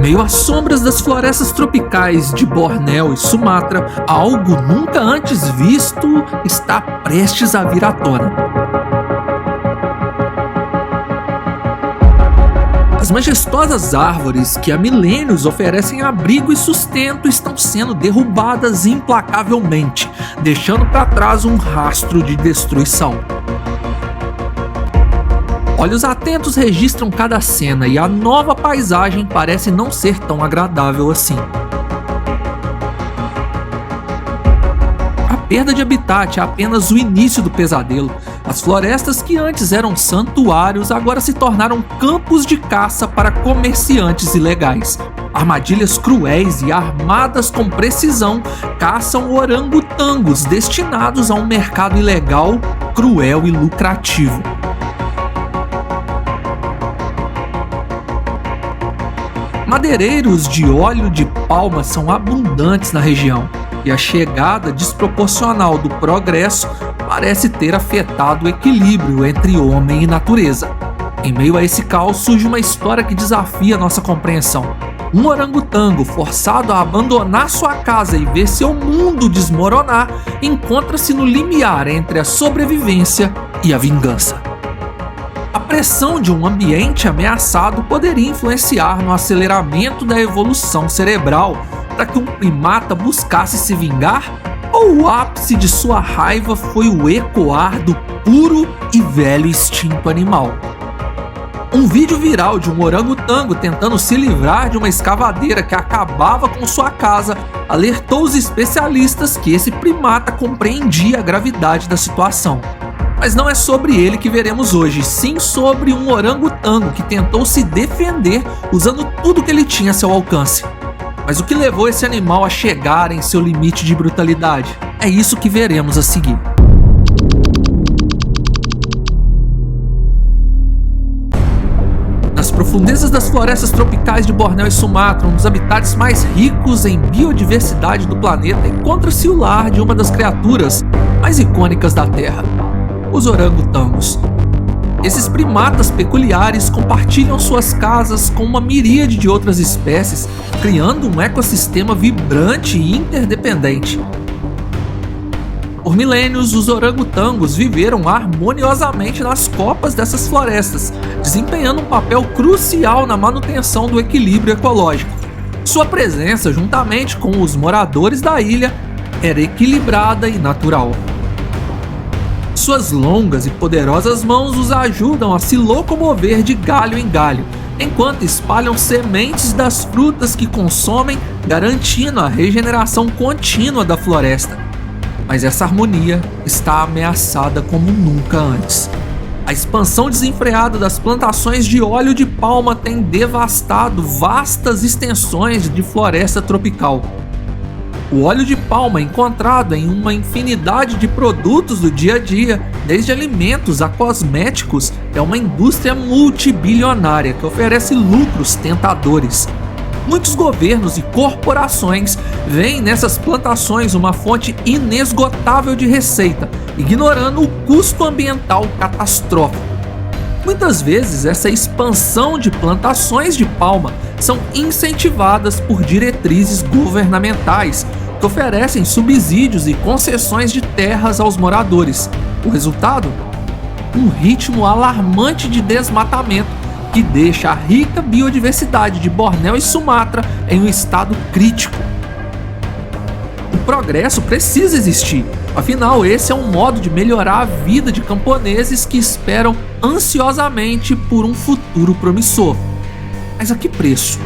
meio às sombras das florestas tropicais de Bornéu e Sumatra, algo nunca antes visto está prestes a vir à tona. As majestosas árvores que há milênios oferecem abrigo e sustento estão sendo derrubadas implacavelmente, deixando para trás um rastro de destruição. Olhos atentos registram cada cena e a nova paisagem parece não ser tão agradável assim. A perda de habitat é apenas o início do pesadelo. As florestas que antes eram santuários agora se tornaram campos de caça para comerciantes ilegais. Armadilhas cruéis e armadas com precisão caçam orangotangos destinados a um mercado ilegal, cruel e lucrativo. Madeireiros de óleo de palma são abundantes na região, e a chegada desproporcional do progresso parece ter afetado o equilíbrio entre homem e natureza. Em meio a esse caos surge uma história que desafia nossa compreensão. Um orangotango forçado a abandonar sua casa e ver seu mundo desmoronar encontra-se no limiar entre a sobrevivência e a vingança. A pressão de um ambiente ameaçado poderia influenciar no aceleramento da evolução cerebral para que um primata buscasse se vingar? Ou o ápice de sua raiva foi o ecoar do puro e velho instinto animal? Um vídeo viral de um orangotango tentando se livrar de uma escavadeira que acabava com sua casa alertou os especialistas que esse primata compreendia a gravidade da situação. Mas não é sobre ele que veremos hoje, sim sobre um orangotango que tentou se defender usando tudo que ele tinha a seu alcance. Mas o que levou esse animal a chegar em seu limite de brutalidade? É isso que veremos a seguir. Nas profundezas das florestas tropicais de Bornéu e Sumatra, um dos habitats mais ricos em biodiversidade do planeta, encontra-se o lar de uma das criaturas mais icônicas da Terra: os orangotangos. Esses primatas peculiares compartilham suas casas com uma miríade de outras espécies, criando um ecossistema vibrante e interdependente. Por milênios, os orangotangos viveram harmoniosamente nas copas dessas florestas, desempenhando um papel crucial na manutenção do equilíbrio ecológico. Sua presença, juntamente com os moradores da ilha, era equilibrada e natural. Suas longas e poderosas mãos os ajudam a se locomover de galho em galho, enquanto espalham sementes das frutas que consomem, garantindo a regeneração contínua da floresta. Mas essa harmonia está ameaçada como nunca antes. A expansão desenfreada das plantações de óleo de palma tem devastado vastas extensões de floresta tropical. O óleo de palma, encontrado em uma infinidade de produtos do dia a dia, desde alimentos a cosméticos, é uma indústria multibilionária que oferece lucros tentadores. Muitos governos e corporações veem nessas plantações uma fonte inesgotável de receita, ignorando o custo ambiental catastrófico. Muitas vezes, essa expansão de plantações de palma são incentivadas por diretrizes governamentais que oferecem subsídios e concessões de terras aos moradores. O resultado? Um ritmo alarmante de desmatamento que deixa a rica biodiversidade de Bornéu e Sumatra em um estado crítico. O progresso precisa existir, afinal esse é um modo de melhorar a vida de camponeses que esperam ansiosamente por um futuro promissor. Mas a que preço?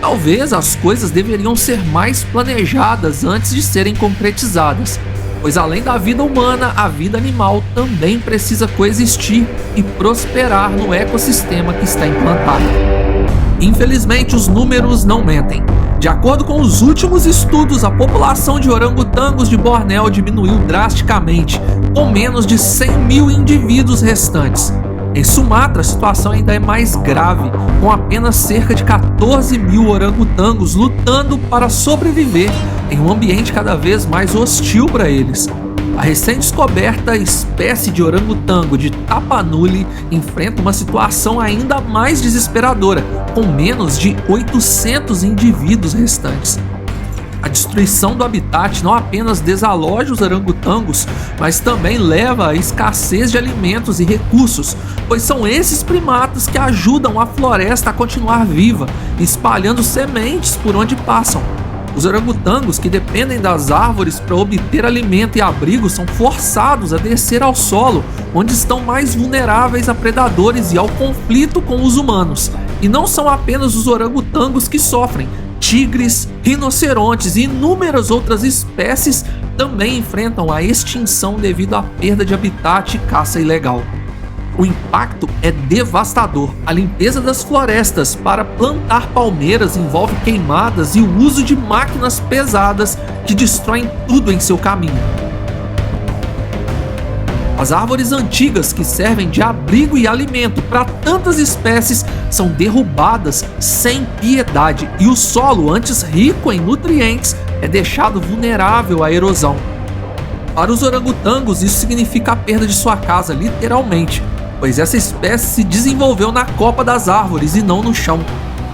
Talvez as coisas deveriam ser mais planejadas antes de serem concretizadas, pois além da vida humana, a vida animal também precisa coexistir e prosperar no ecossistema que está implantado. Infelizmente, os números não mentem. De acordo com os últimos estudos, a população de orangotangos de Bornéu diminuiu drasticamente, com menos de 100 mil indivíduos restantes. Em Sumatra, a situação ainda é mais grave, com apenas cerca de 14 mil orangotangos lutando para sobreviver em um ambiente cada vez mais hostil para eles. A recém-descoberta espécie de orangotango de Tapanuli enfrenta uma situação ainda mais desesperadora, com menos de 800 indivíduos restantes. A destruição do habitat não apenas desaloja os orangotangos, mas também leva à escassez de alimentos e recursos, pois são esses primatas que ajudam a floresta a continuar viva, espalhando sementes por onde passam. Os orangotangos, que dependem das árvores para obter alimento e abrigo, são forçados a descer ao solo, onde estão mais vulneráveis a predadores e ao conflito com os humanos. E não são apenas os orangotangos que sofrem. Tigres, rinocerontes e inúmeras outras espécies também enfrentam a extinção devido à perda de habitat e caça ilegal. O impacto é devastador. A limpeza das florestas para plantar palmeiras envolve queimadas e o uso de máquinas pesadas que destroem tudo em seu caminho. As árvores antigas que servem de abrigo e alimento para tantas espécies são derrubadas sem piedade e o solo, antes rico em nutrientes, é deixado vulnerável à erosão. Para os orangotangos, isso significa a perda de sua casa, literalmente, pois essa espécie se desenvolveu na copa das árvores e não no chão.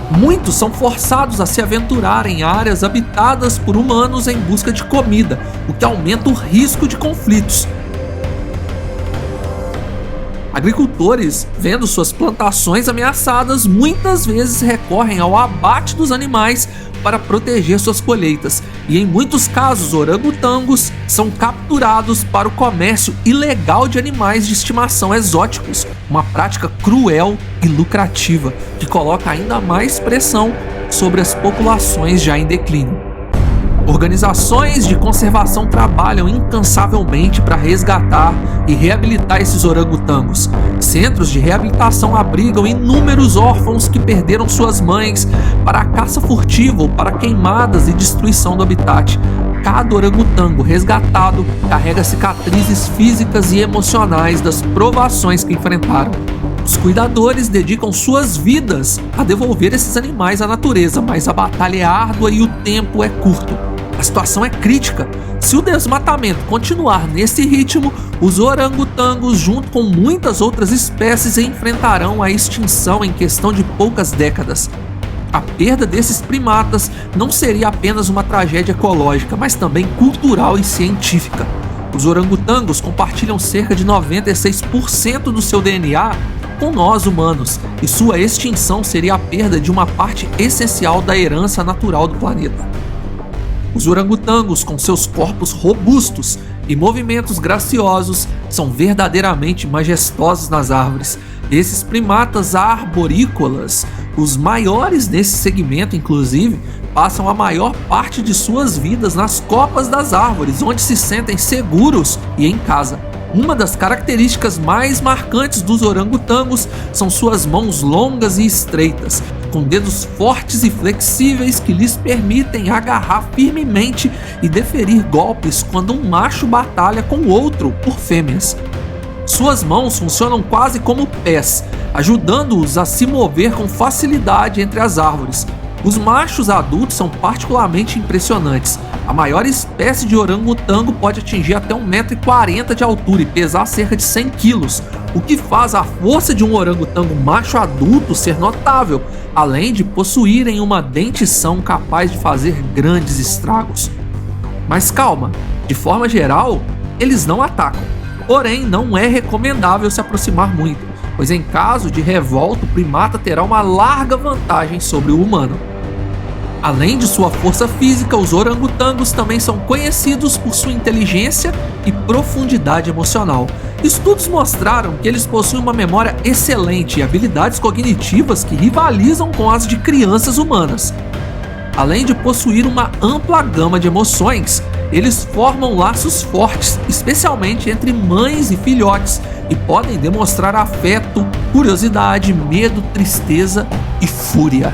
Muitos são forçados a se aventurar em áreas habitadas por humanos em busca de comida, o que aumenta o risco de conflitos. Agricultores, vendo suas plantações ameaçadas, muitas vezes recorrem ao abate dos animais para proteger suas colheitas, e em muitos casos orangotangos são capturados para o comércio ilegal de animais de estimação exóticos, uma prática cruel e lucrativa que coloca ainda mais pressão sobre as populações já em declínio. Organizações de conservação trabalham incansavelmente para resgatar e reabilitar esses orangotangos. Centros de reabilitação abrigam inúmeros órfãos que perderam suas mães para a caça furtiva ou para queimadas e destruição do habitat. Cada orangotango resgatado carrega cicatrizes físicas e emocionais das provações que enfrentaram. Os cuidadores dedicam suas vidas a devolver esses animais à natureza, mas a batalha é árdua e o tempo é curto. A situação é crítica. Se o desmatamento continuar nesse ritmo, os orangotangos, junto com muitas outras espécies, enfrentarão a extinção em questão de poucas décadas. A perda desses primatas não seria apenas uma tragédia ecológica, mas também cultural e científica. Os orangotangos compartilham cerca de 96% do seu DNA com nós humanos, e sua extinção seria a perda de uma parte essencial da herança natural do planeta. Os orangotangos, com seus corpos robustos e movimentos graciosos, são verdadeiramente majestosos nas árvores. Esses primatas arborícolas, os maiores nesse segmento inclusive, passam a maior parte de suas vidas nas copas das árvores, onde se sentem seguros e em casa. Uma das características mais marcantes dos orangotangos são suas mãos longas e estreitas, com dedos fortes e flexíveis que lhes permitem agarrar firmemente e deferir golpes quando um macho batalha com outro por fêmeas. Suas mãos funcionam quase como pés, ajudando-os a se mover com facilidade entre as árvores. Os machos adultos são particularmente impressionantes. A maior espécie de orangotango pode atingir até 1,40 m de altura e pesar cerca de 100 kg, o que faz a força de um orangotango macho adulto ser notável, além de possuírem uma dentição capaz de fazer grandes estragos. Mas calma, de forma geral, eles não atacam. Porém, não é recomendável se aproximar muito, pois em caso de revolta, o primata terá uma larga vantagem sobre o humano. Além de sua força física, os orangotangos também são conhecidos por sua inteligência e profundidade emocional. Estudos mostraram que eles possuem uma memória excelente e habilidades cognitivas que rivalizam com as de crianças humanas. Além de possuir uma ampla gama de emoções, eles formam laços fortes, especialmente entre mães e filhotes, e podem demonstrar afeto, curiosidade, medo, tristeza e fúria.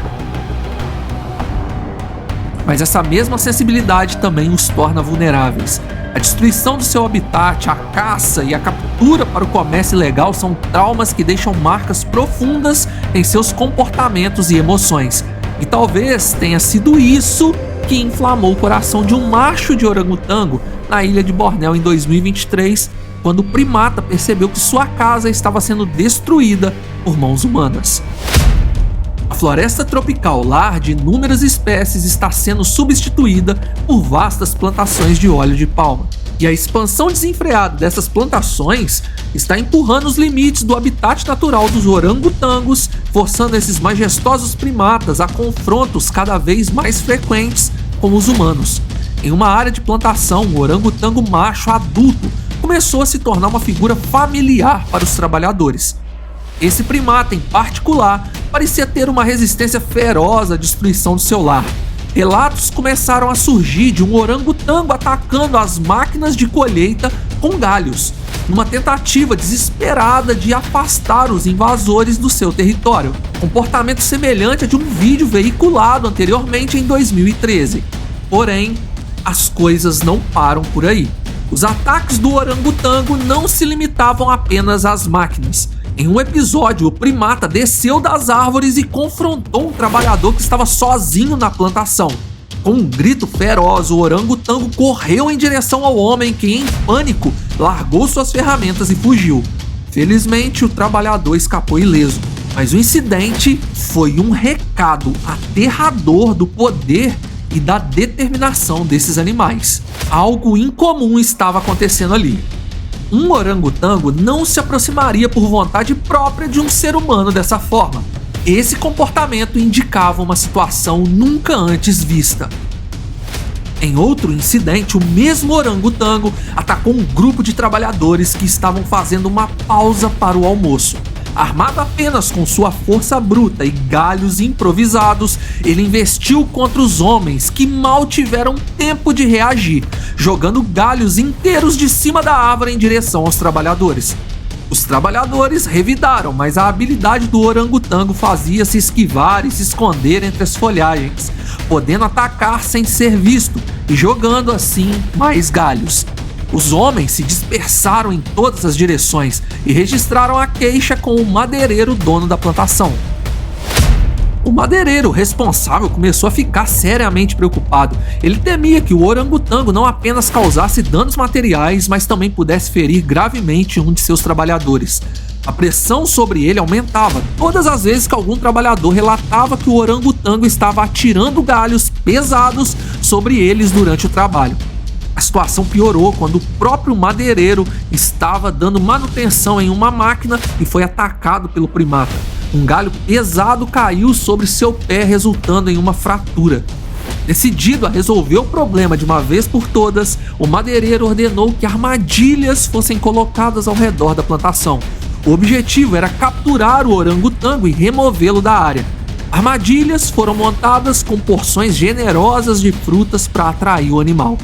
Mas essa mesma sensibilidade também os torna vulneráveis. A destruição do seu habitat, a caça e a captura para o comércio ilegal são traumas que deixam marcas profundas em seus comportamentos e emoções. E talvez tenha sido isso que inflamou o coração de um macho de orangotango na ilha de Bornéu em 2023, quando o primata percebeu que sua casa estava sendo destruída por mãos humanas. A floresta tropical, lar de inúmeras espécies, está sendo substituída por vastas plantações de óleo de palma. E a expansão desenfreada dessas plantações está empurrando os limites do habitat natural dos orangotangos, forçando esses majestosos primatas a confrontos cada vez mais frequentes com os humanos. Em uma área de plantação, o orangotango macho adulto começou a se tornar uma figura familiar para os trabalhadores. Esse primata, em particular, parecia ter uma resistência feroz à destruição do seu lar. Relatos começaram a surgir de um orangotango atacando as máquinas de colheita com galhos, numa tentativa desesperada de afastar os invasores do seu território. Comportamento semelhante a de um vídeo veiculado anteriormente em 2013. Porém, as coisas não param por aí. Os ataques do orangotango não se limitavam apenas às máquinas. Em um episódio, o primata desceu das árvores e confrontou um trabalhador que estava sozinho na plantação. Com um grito feroz, o orangotango correu em direção ao homem que, em pânico, largou suas ferramentas e fugiu. Felizmente, o trabalhador escapou ileso, mas o incidente foi um recado aterrador do poder e da determinação desses animais. Algo incomum estava acontecendo ali. Um orangotango não se aproximaria por vontade própria de um ser humano dessa forma. Esse comportamento indicava uma situação nunca antes vista. Em outro incidente, o mesmo orangotango atacou um grupo de trabalhadores que estavam fazendo uma pausa para o almoço. Armado apenas com sua força bruta e galhos improvisados, ele investiu contra os homens que mal tiveram tempo de reagir, jogando galhos inteiros de cima da árvore em direção aos trabalhadores. Os trabalhadores revidaram, mas a habilidade do orangotango fazia se esquivar e se esconder entre as folhagens, podendo atacar sem ser visto e jogando assim mais galhos. Os homens se dispersaram em todas as direções e registraram a queixa com o madeireiro dono da plantação. O madeireiro responsável começou a ficar seriamente preocupado. Ele temia que o orangotango não apenas causasse danos materiais, mas também pudesse ferir gravemente um de seus trabalhadores. A pressão sobre ele aumentava todas as vezes que algum trabalhador relatava que o orangotango estava atirando galhos pesados sobre eles durante o trabalho. A situação piorou quando o próprio madeireiro estava dando manutenção em uma máquina e foi atacado pelo primata. Um galho pesado caiu sobre seu pé, resultando em uma fratura. Decidido a resolver o problema de uma vez por todas, o madeireiro ordenou que armadilhas fossem colocadas ao redor da plantação. O objetivo era capturar o orangotango e removê-lo da área. Armadilhas foram montadas com porções generosas de frutas para atrair o animal.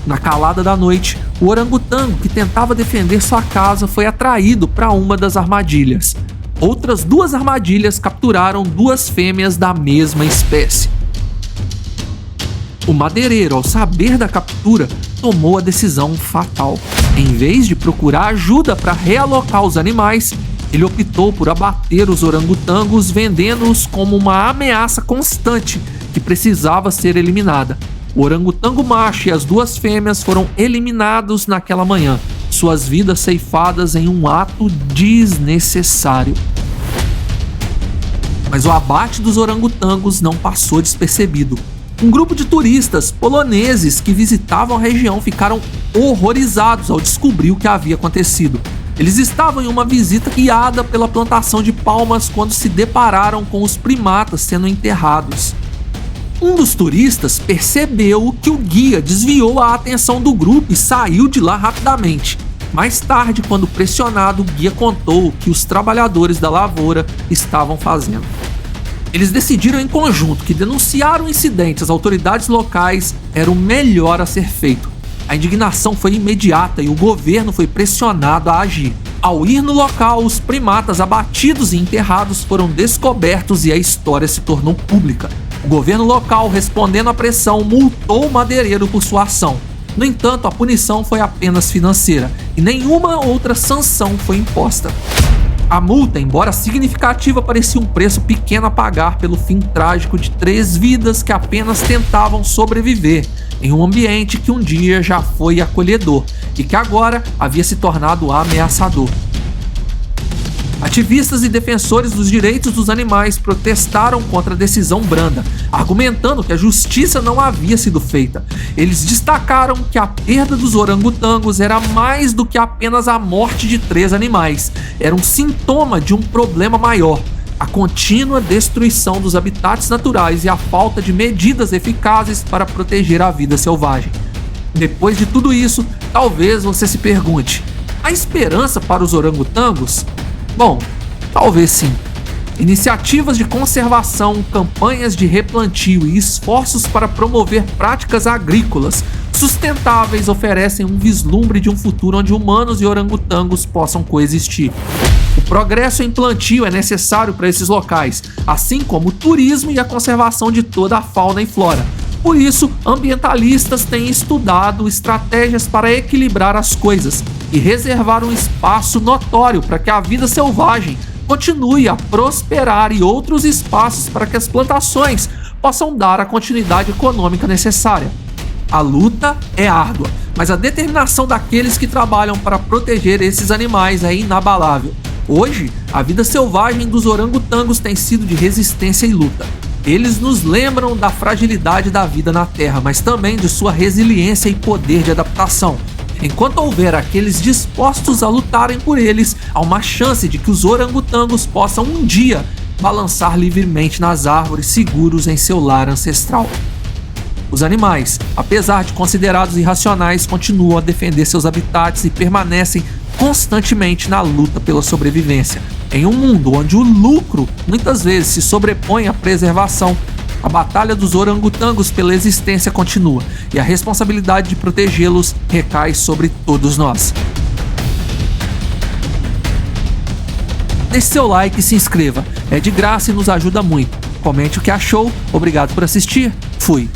Na calada da noite, o orangotango, que tentava defender sua casa, foi atraído para uma das armadilhas. Outras 2 armadilhas capturaram 2 fêmeas da mesma espécie. O madeireiro, ao saber da captura, tomou a decisão fatal. Em vez de procurar ajuda para realocar os animais, ele optou por abater os orangotangos, vendendo-os como uma ameaça constante que precisava ser eliminada. O orangotango macho e as 2 fêmeas foram eliminados naquela manhã, suas vidas ceifadas em um ato desnecessário. Mas o abate dos orangotangos não passou despercebido. Um grupo de turistas poloneses que visitavam a região ficaram horrorizados ao descobrir o que havia acontecido. Eles estavam em uma visita guiada pela plantação de palmas quando se depararam com os primatas sendo enterrados. Um dos turistas percebeu que o guia desviou a atenção do grupo e saiu de lá rapidamente. Mais tarde, quando pressionado, o guia contou o que os trabalhadores da lavoura estavam fazendo. Eles decidiram em conjunto que denunciar o incidente às autoridades locais era o melhor a ser feito. A indignação foi imediata e o governo foi pressionado a agir. Ao ir no local, os primatas abatidos e enterrados foram descobertos e a história se tornou pública. O governo local, respondendo à pressão, multou o madeireiro por sua ação. No entanto, a punição foi apenas financeira e nenhuma outra sanção foi imposta. A multa, embora significativa, parecia um preço pequeno a pagar pelo fim trágico de 3 vidas que apenas tentavam sobreviver em um ambiente que um dia já foi acolhedor e que agora havia se tornado ameaçador. Ativistas e defensores dos direitos dos animais protestaram contra a decisão branda, argumentando que a justiça não havia sido feita. Eles destacaram que a perda dos orangotangos era mais do que apenas a morte de 3 animais. Era um sintoma de um problema maior: a contínua destruição dos habitats naturais e a falta de medidas eficazes para proteger a vida selvagem. Depois de tudo isso, talvez você se pergunte: há esperança para os orangotangos? Bom, talvez sim. Iniciativas de conservação, campanhas de replantio e esforços para promover práticas agrícolas sustentáveis oferecem um vislumbre de um futuro onde humanos e orangotangos possam coexistir. O progresso em plantio é necessário para esses locais, assim como o turismo e a conservação de toda a fauna e flora. Por isso, ambientalistas têm estudado estratégias para equilibrar as coisas e reservar um espaço notório para que a vida selvagem continue a prosperar e outros espaços para que as plantações possam dar a continuidade econômica necessária. A luta é árdua, mas a determinação daqueles que trabalham para proteger esses animais é inabalável. Hoje, a vida selvagem dos orangotangos tem sido de resistência e luta. Eles nos lembram da fragilidade da vida na Terra, mas também de sua resiliência e poder de adaptação. Enquanto houver aqueles dispostos a lutarem por eles, há uma chance de que os orangotangos possam um dia balançar livremente nas árvores, seguros em seu lar ancestral. Os animais, apesar de considerados irracionais, continuam a defender seus habitats e permanecem constantemente na luta pela sobrevivência. Em um mundo onde o lucro muitas vezes se sobrepõe à preservação, a batalha dos orangotangos pela existência continua e a responsabilidade de protegê-los recai sobre todos nós. Deixe seu like e se inscreva, é de graça e nos ajuda muito. Comente o que achou, obrigado por assistir, fui!